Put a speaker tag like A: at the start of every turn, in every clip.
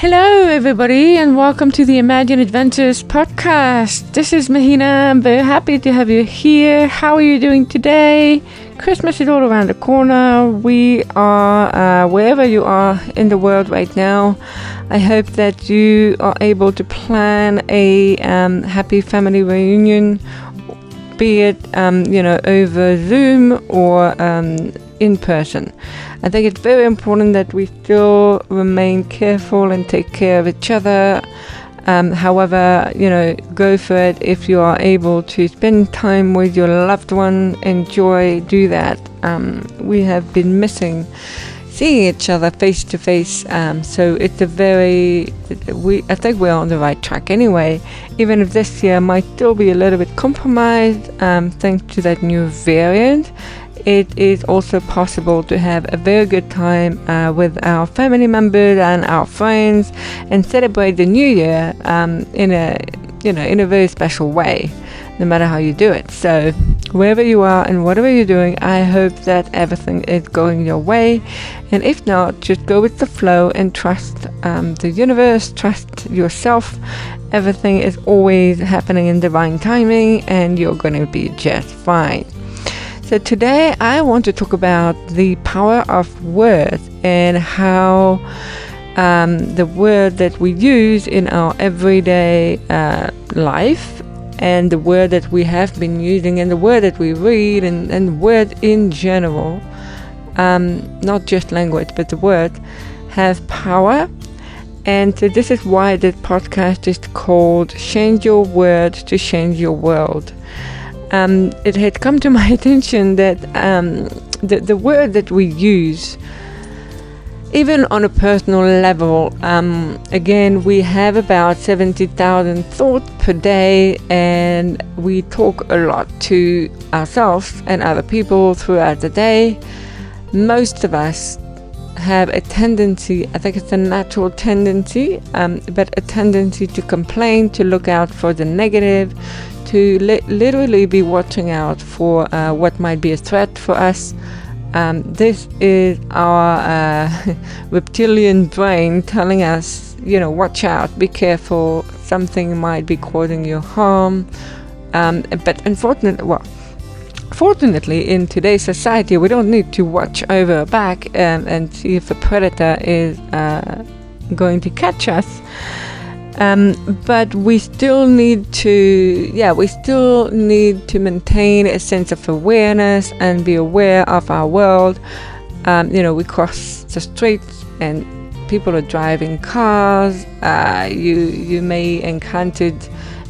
A: Hello, everybody, and welcome to the ImaginAdventures Podcast. This is Mahina. I'm very happy to have you here. How are you doing today? Christmas is all around the corner. We are wherever you are in the world right now. I hope that you are able to plan a happy family reunion, be it over Zoom or in person. I think it's very important that we still remain careful and take care of each other. However, go for it. If you are able to spend time with your loved one, do that. We have been missing seeing each other face to face. So it's I think we're on the right track anyway, even if this year might still be a little bit compromised, thanks to that new variant. It is also possible to have a very good time with our family members and our friends and celebrate the new year in a very special way, no matter how you do it. So wherever you are and whatever you're doing, I hope that everything is going your way. And if not, just go with the flow and trust the universe, trust yourself. Everything is always happening in divine timing and you're going to be just fine. So today I want to talk about the power of words and how the word that we use in our everyday life and the word that we have been using and the word that we read and word in general, not just language, but the word has power. And so this is why this podcast is called Change Your Word to Change Your World. It had come to my attention that the word that we use, even on a personal level, again, we have about 70,000 thoughts per day, and we talk a lot to ourselves and other people throughout the day. Most of us have a tendency, I think it's a natural tendency, but a tendency to complain, to look out for the negative, to literally be watching out for what might be a threat for us. This is our reptilian brain telling us, watch out, be careful, something might be causing you harm. But fortunately, in today's society, we don't need to watch over our back and see if a predator is going to catch us. But we still need to maintain a sense of awareness and be aware of our world. We cross the streets and people are driving cars. You may encounter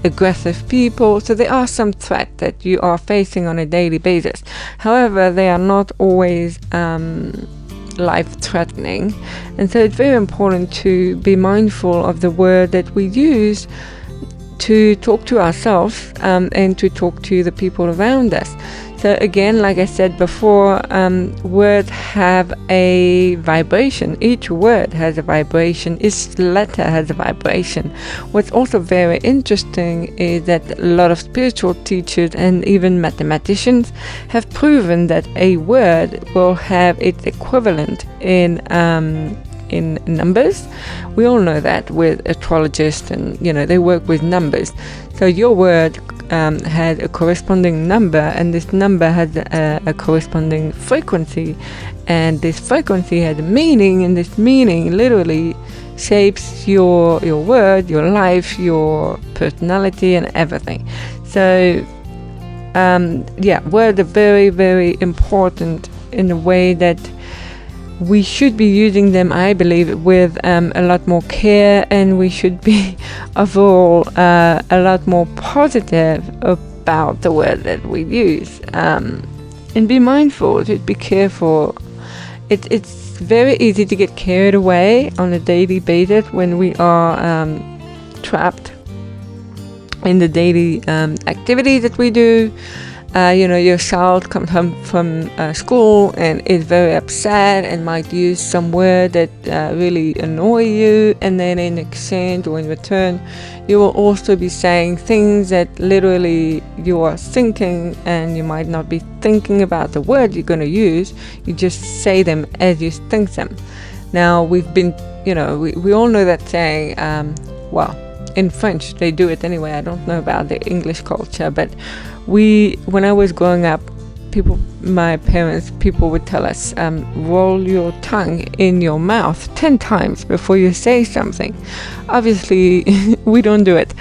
A: aggressive people. So there are some threats that you are facing on a daily basis. However, they are not always life-threatening, and so it's very important to be mindful of the word that we use to talk to ourselves and to talk to the people around us. So again, like I said before, words have a vibration. Each word has a vibration. Each letter has a vibration. What's also very interesting is that a lot of spiritual teachers and even mathematicians have proven that a word will have its equivalent in numbers. We all know that with astrologists, and they work with numbers. So your word has a corresponding number, and this number has a corresponding frequency, and this frequency has a meaning, and this meaning literally shapes your word, your life, your personality, and everything. So words are very, very important in the way that we should be using them, I believe, with a lot more care, and we should be overall a lot more positive about the word that we use, and be mindful, just be careful. It's very easy to get carried away on a daily basis when we are trapped in the daily activities that we do. Your child comes home from school and is very upset and might use some word that really annoy you, and then in exchange or in return, you will also be saying things that literally you are thinking, and you might not be thinking about the word you're going to use. You just say them as you think them. Now, we've been we all know that saying, well, in French, they do it anyway. I don't know about the English culture, but when I was growing up, my parents would tell us, roll your tongue in your mouth 10 times before you say something. Obviously, we don't do it,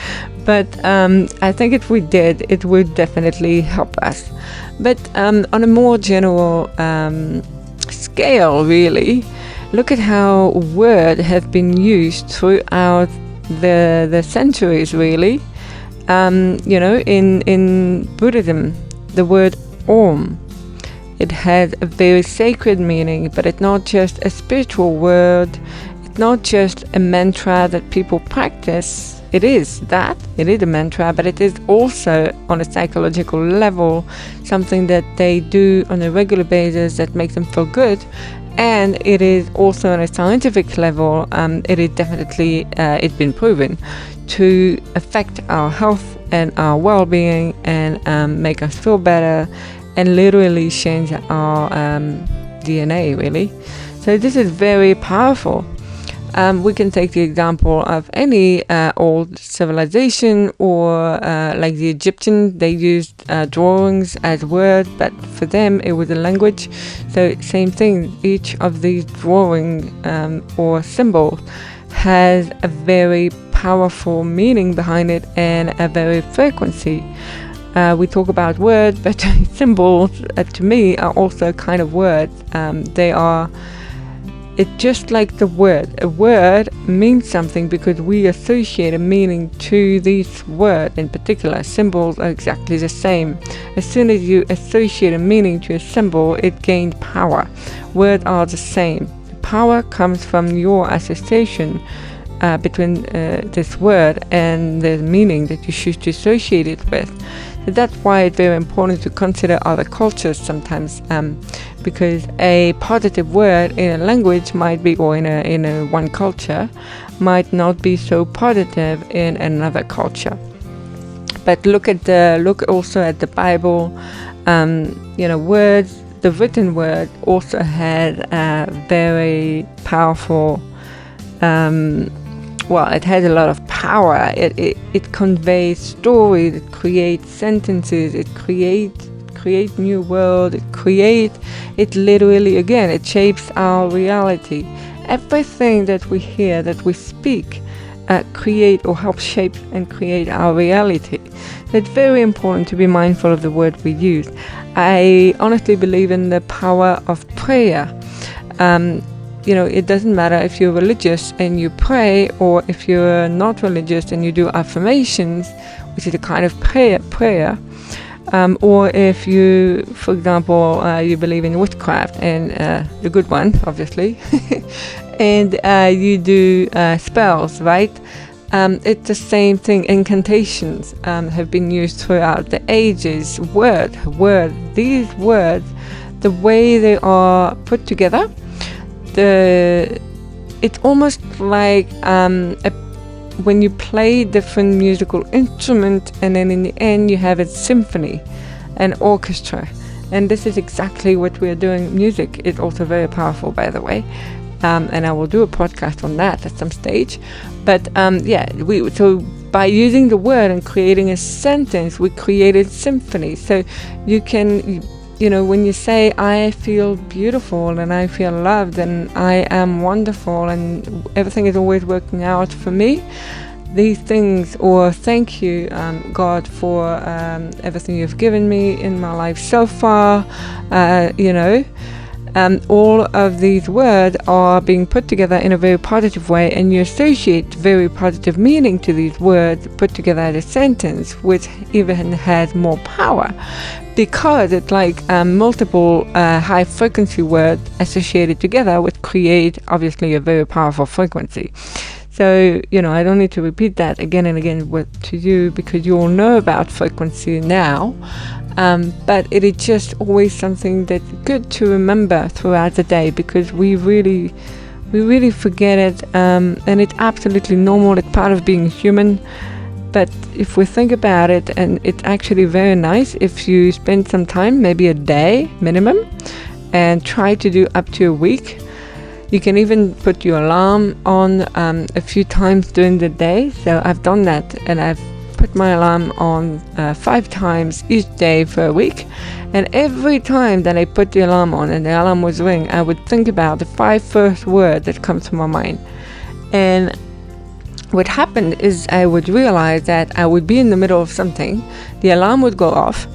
A: but I think if we did, it would definitely help us. But on a more general scale, really, look at how words have been used throughout the centuries, really. In Buddhism, the word Om, it has a very sacred meaning, but it's not just a spiritual word. It's not just a mantra that people practice. It is a mantra, but it is also on a psychological level something that they do on a regular basis that makes them feel good. And it is also on a scientific level, it is definitely, it's been proven to affect our health and our well-being and make us feel better and literally change our DNA, really. So this is very powerful. We can take the example of any old civilization or like the Egyptians, they used drawings as words, but for them it was a language. So same thing, each of these drawings or symbols has a very powerful meaning behind it and a very frequency. We talk about words, but symbols to me are also kind of words. It's just like the word. A word means something because we associate a meaning to this word in particular. Symbols are exactly the same. As soon as you associate a meaning to a symbol, it gains power. Words are the same. The power comes from your association between this word and the meaning that you choose to associate it with. So that's why it's very important to consider other cultures sometimes, because a positive word in a language might be, or in a one culture, might not be so positive in another culture. But look also at the Bible. Words. The written word also had a very powerful. It has a lot of power. It conveys stories, it creates sentences, it creates new world, it literally, again, it shapes our reality. Everything that we hear, that we speak, create or help shape and create our reality. So it's very important to be mindful of the word we use. I honestly believe in the power of prayer. It doesn't matter if you're religious and you pray, or if you're not religious and you do affirmations, which is a kind of prayer, or if you, for example, you believe in witchcraft, and the good one, obviously, and you do spells, right? It's the same thing. Incantations have been used throughout the ages. These words, the way they are put together, it's almost like when you play different musical instruments, and then in the end you have a symphony, an orchestra, and this is exactly what we are doing. Music is also very powerful, by the way, and I will do a podcast on that at some stage. But so by using the word and creating a sentence, we created symphony. So you can, when you say, I feel beautiful and I feel loved and I am wonderful and everything is always working out for me, these things, or thank you, God, for everything you've given me in my life so far, all of these words are being put together in a very positive way, and you associate very positive meaning to these words put together as a sentence, which even has more power, because it's like multiple high frequency words associated together, which create obviously a very powerful frequency. So, I don't need to repeat that again and again to you, because you all know about frequency now. But it is just always something that's good to remember throughout the day, because we really forget it, and it's absolutely normal. It's part of being human. But if we think about it, and it's actually very nice if you spend some time, maybe a day minimum, and try to do up to a week, You can even put your alarm on a few times during the day. So I've done that, and I've put my alarm on 5 times each day for a week. And every time that I put the alarm on and the alarm was ringing, I would think about the 5 first words that come to my mind. And what happened is I would realize that I would be in the middle of something, the alarm would go off,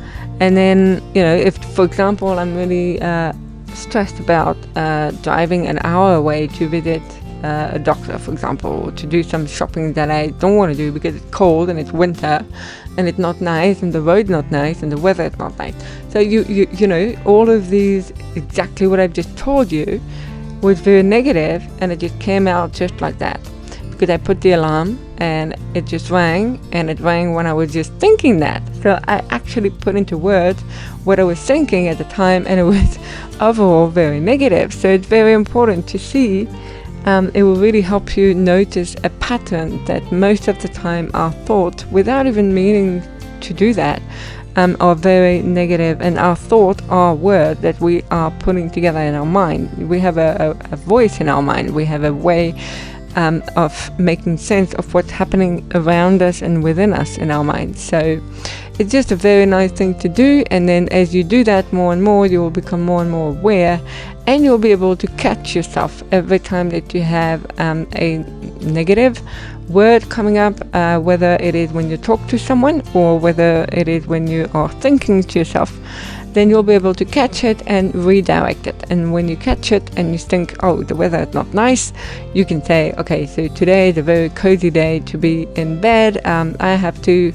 A: and then, if, for example, I'm really stressed about driving an hour away to visit a doctor, for example, or to do some shopping that I don't want to do because it's cold and it's winter and it's not nice and the road's not nice and the weather is not nice. So all of these, exactly what I've just told you, was very negative, and it just came out just like that because I put the alarm and it just rang, and it rang when I was just thinking that. So I actually put into words what I was thinking at the time, and it was overall very negative. So it's very important to see. It will really help you notice a pattern that most of the time our thoughts, without even meaning to do that, are very negative, and our thoughts are words that we are putting together in our mind. We have a voice in our mind. We have a way of making sense of what's happening around us and within us in our mind. So it's just a very nice thing to do, and then as you do that more and more, you will become more and more aware, and you'll be able to catch yourself every time that you have a negative word coming up, whether it is when you talk to someone or whether it is when you are thinking to yourself. Then you'll be able to catch it and redirect it. And when you catch it and you think, oh, the weather is not nice, you can say, okay, so today is a very cozy day to be in bed. I have to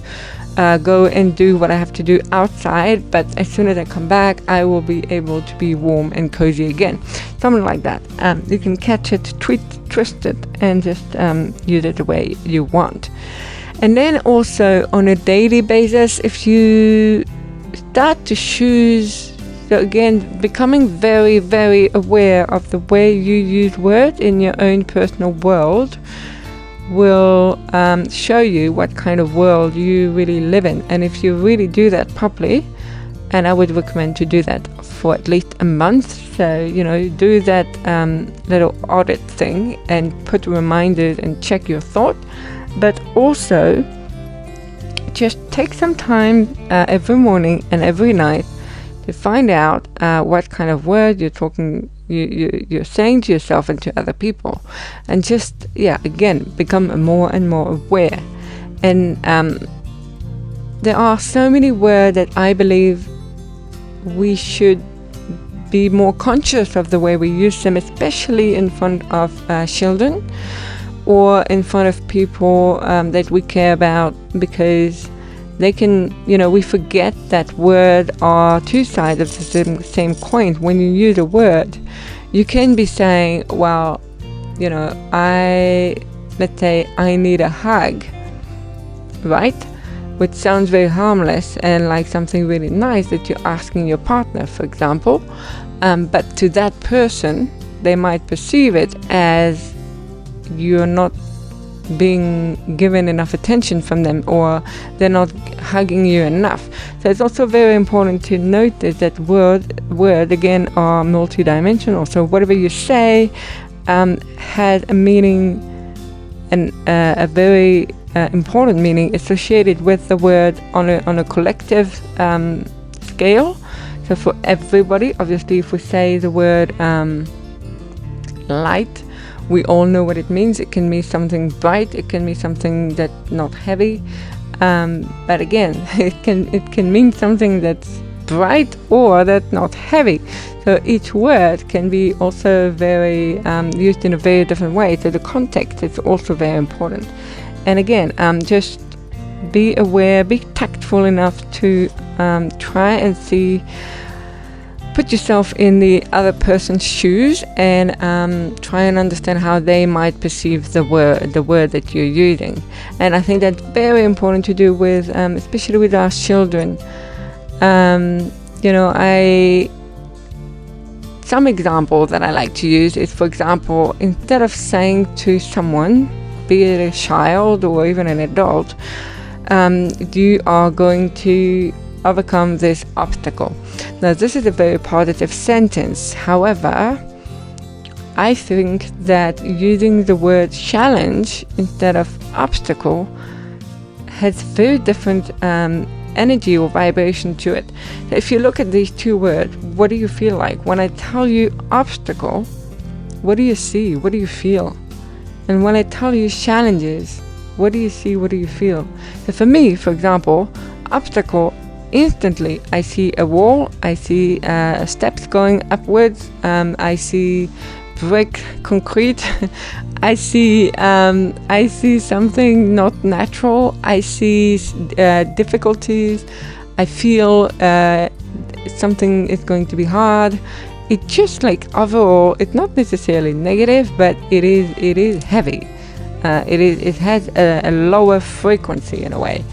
A: go and do what I have to do outside, but as soon as I come back, I will be able to be warm and cozy again. Something like that. You can catch it, twist it, and just use it the way you want. And then also on a daily basis, if you start to choose, so again, becoming very, very aware of the way you use words in your own personal world will show you what kind of world you really live in. And if you really do that properly, and I would recommend to do that for at least a month, so do that little audit thing and put reminders and check your thought, but also just take some time every morning and every night to find out what kind of words you're saying to yourself and to other people, and just again become more and more aware. And there are so many words that I believe we should be more conscious of the way we use them, especially in front of children or in front of people that we care about, because they can, we forget that words are two sides of the same coin. When you use a word, you can be saying, well, let's say I need a hug, right? Which sounds very harmless and like something really nice that you're asking your partner, for example. But to that person, they might perceive it as you're not being given enough attention from them, or they're not hugging you enough. So it's also very important to notice that words again are multidimensional. So whatever you say has a meaning, and a very important meaning associated with the word on a collective scale. So for everybody, obviously, if we say the word light, we all know what it means. It can mean something bright. It can mean something that's not heavy. But again, it can mean something that's bright or that's not heavy. So each word can be also very used in a very different way. So the context is also very important. And again, just be aware, be tactful enough to try and put yourself in the other person's shoes, and try and understand how they might perceive the word that you're using. And I think that's very important to do with, especially with our children. Some example that I like to use is, for example, instead of saying to someone, be it a child or even an adult, you are going to overcome this obstacle. Now, this is a very positive sentence. However, I think that using the word challenge instead of obstacle has very different energy or vibration to it. So if you look at these two words, what do you feel like? When I tell you obstacle, what do you see? What do you feel? And when I tell you challenges, what do you see? What do you feel? So for me, for example, obstacle, instantly I see a wall, I see steps going upwards, I see brick concrete, I see something not natural, I see difficulties, I feel something is going to be hard. It's just like overall, it's not necessarily negative, but it is heavy. It has a lower frequency in a way.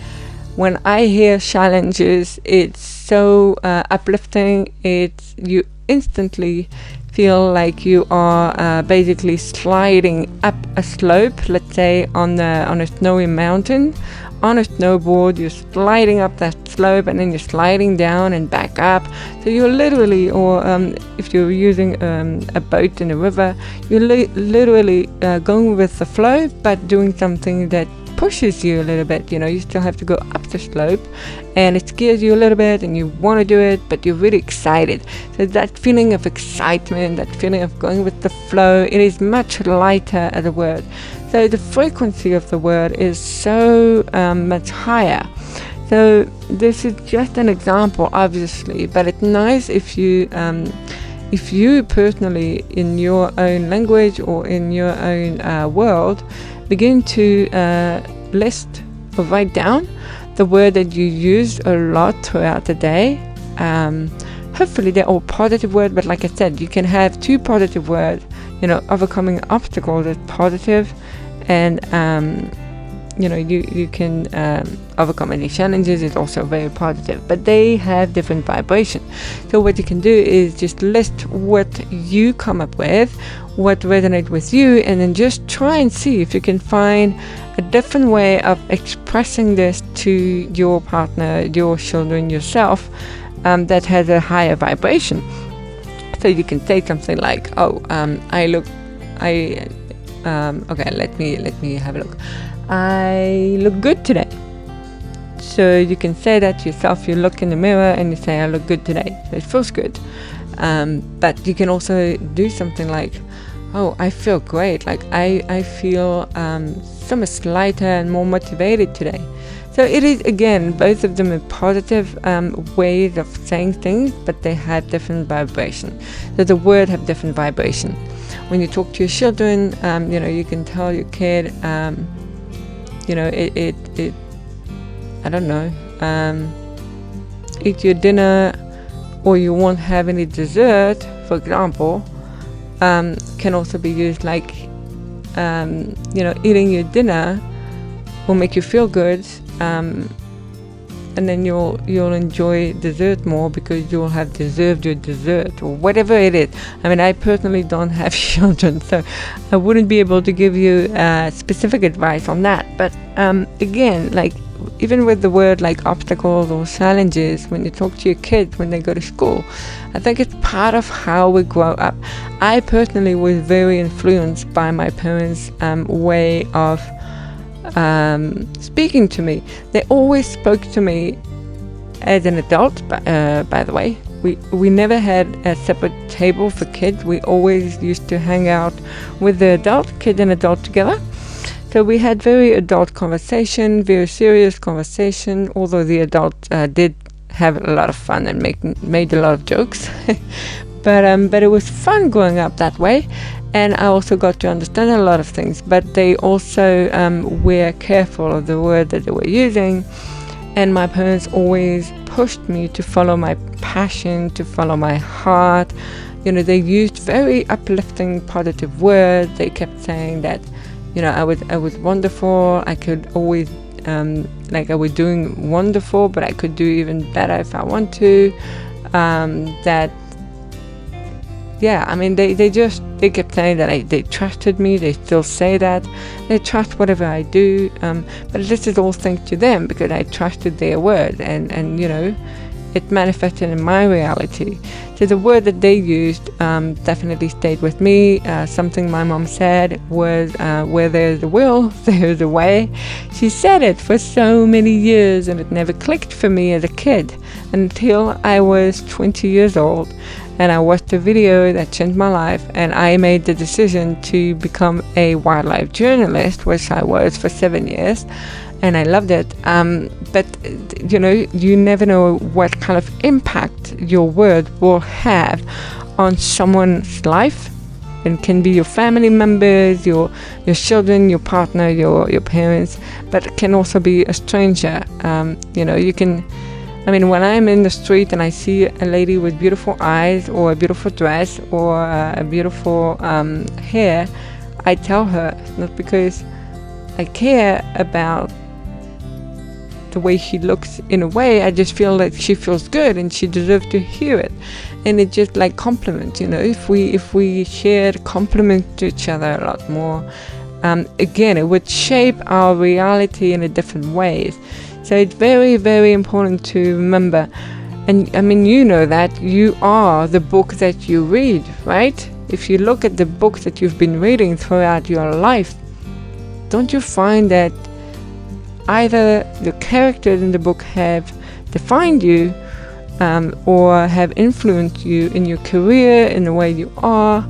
A: When I hear challenges, it's so uplifting. You instantly feel like you are basically sliding up a slope. Let's say on a snowy mountain, on a snowboard, you're sliding up that slope, and then you're sliding down and back up. So you're literally, or if you're using a boat in a river, you're literally going with the flow, but doing something that pushes you a little bit. You still have to go up the slope, and it scares you a little bit, and you want to do it, but you're really excited. So that feeling of excitement, that feeling of going with the flow, it is much lighter as a word. So the frequency of the word is so much higher. So this is just an example, obviously, but it's nice if you personally, in your own language or in your own world, begin to list or write down the word that you use a lot throughout the day. Hopefully they're all positive words, but like I said, you can have two positive words. Overcoming obstacles is positive, and you can overcome any challenges is also very positive, but they have different vibration. So what you can do is just list what you come up with, what resonates with you, and then just try and see if you can find a different way of expressing this to your partner, your children, yourself, that has a higher vibration. So you can say something like, okay, let me have a look. I look good today. So you can say that to yourself. You look in the mirror and you say, I look good today. So it feels good. But you can also do something like, I feel great. Like I feel so much lighter and more motivated today. So it is, again, both of them are positive ways of saying things, but they have different vibration. So the word have different vibration. When you talk to your children, you can tell your kid, I don't know, eat your dinner, or you won't have any dessert, for example, can also be used like, eating your dinner will make you feel good, and then you'll enjoy dessert more because you'll have deserved your dessert, or whatever it is. I mean, I personally don't have children, so I wouldn't be able to give you specific advice on that. But again, like even with the word like obstacles or challenges, when you talk to your kids when they go to school, I think it's part of how we grow up. I personally was very influenced by my parents' way of speaking to me. They always spoke to me as an adult, by the way. We never had a separate table for kids. We always used to hang out with the kid and adult together. So we had very adult conversation, very serious conversation, although the adult did have a lot of fun and made a lot of jokes. but it was fun growing up that way. And I also got to understand a lot of things, but they also were careful of the word that they were using. And my parents always pushed me to follow my passion, to follow my heart. They used very uplifting, positive words. They kept saying that, I was wonderful. I could always, I was doing wonderful, but I could do even better if I want to. They kept saying that they trusted me. They still say that. They trust whatever I do. But this is all thanks to them, because I trusted their word. And it manifested in my reality. So the word that they used definitely stayed with me. Something my mom said was, where there's a will, there's a way. She said it for so many years, and it never clicked for me as a kid until I was 20 years old. And I watched a video that changed my life, and I made the decision to become a wildlife journalist, which I was for 7 years, and I loved it. But you never know what kind of impact your word will have on someone's life. It can be your family members, your children, your partner, your parents, but it can also be a stranger. You can. When I'm in the street and I see a lady with beautiful eyes or a beautiful dress or a beautiful hair, I tell her, not because I care about the way she looks in a way, I just feel that she feels good and she deserves to hear it. And it's just like compliment, if we shared compliment to each other a lot more, again, it would shape our reality in a different ways. So it's very, very important to remember. And that you are the book that you read, right? If you look at the books that you've been reading throughout your life, don't you find that either the characters in the book have defined you or have influenced you in your career, in the way you are,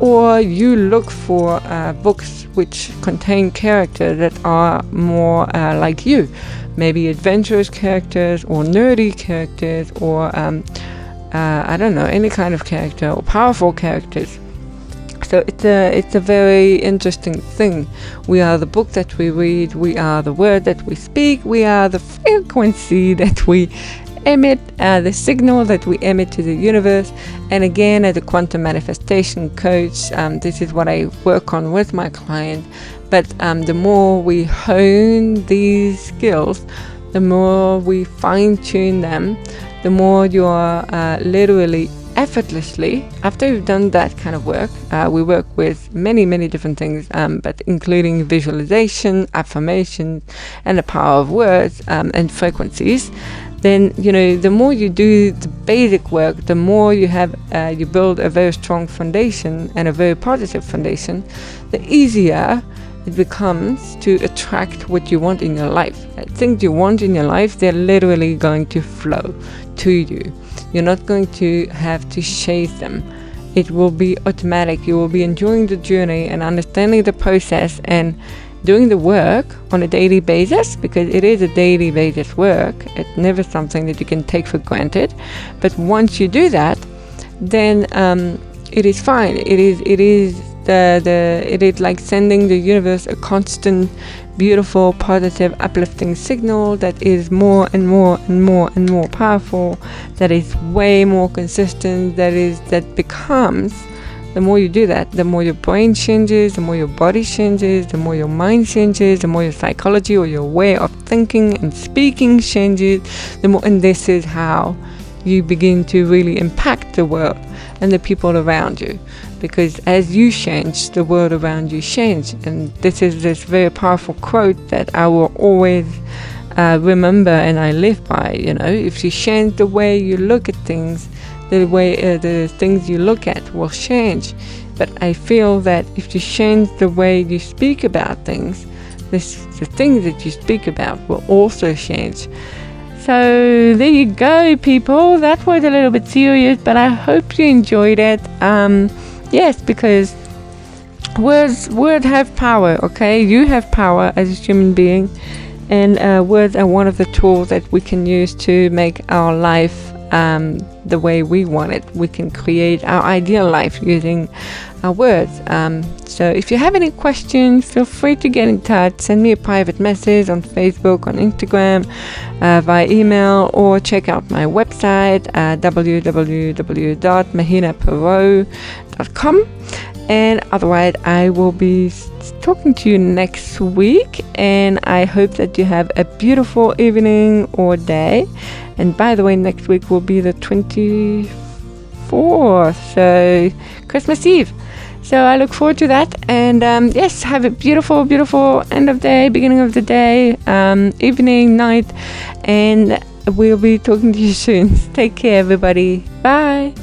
A: or you look for books which contain characters that are more like you. Maybe adventurous characters or nerdy characters or any kind of character or powerful characters. So it's a very interesting thing. We are the book that we read, we are the word that we speak, we are the frequency that we emit, the signal that we emit to the universe. And again, as a quantum manifestation coach, this is what I work on with my client. But the more we hone these skills, the more we fine-tune them, the more you are literally effortlessly, after you've done that kind of work, we work with many, many different things, but including visualization, affirmation, and the power of words and frequencies. Then, the more you do the basic work, the more you have, you build a very strong foundation and a very positive foundation, the easier it becomes to attract what you want in your life. Things you want in your life, they're literally going to flow to you. You're not going to have to chase them. It will be automatic. You will be enjoying the journey and understanding the process and doing the work on a daily basis, because it is a daily basis work. It's never something that you can take for granted. But once you do that, then it is fine. It is like sending the universe a constant, beautiful, positive, uplifting signal that is more and more and more and more powerful, that is way more consistent, that becomes, the more you do that, the more your brain changes, the more your body changes, the more your mind changes, the more your psychology or your way of thinking and speaking changes, the more, and this is how you begin to really impact the world and the people around you. Because as you change, the world around you change. And this is this very powerful quote that I will always remember and I live by. If you change the way you look at things, the way the things you look at will change. But I feel that if you change the way you speak about things, the things that you speak about will also change. So there you go, people. That was a little bit serious, but I hope you enjoyed it. Yes, because words have power, okay? You have power as a human being, and words are one of the tools that we can use to make our life the way we want it. We can create our ideal life using our words. So if you have any questions, feel free to get in touch. Send me a private message on Facebook, on Instagram, via email, or check out my website at www.mahinaperot.com. And otherwise, I will be talking to you next week, and I hope that you have a beautiful evening or day. And by the way, next week will be the 24th, so Christmas Eve. So I look forward to that. And yes, have a beautiful, beautiful end of day, beginning of the day, evening, night. And we'll be talking to you soon. Take care, everybody. Bye.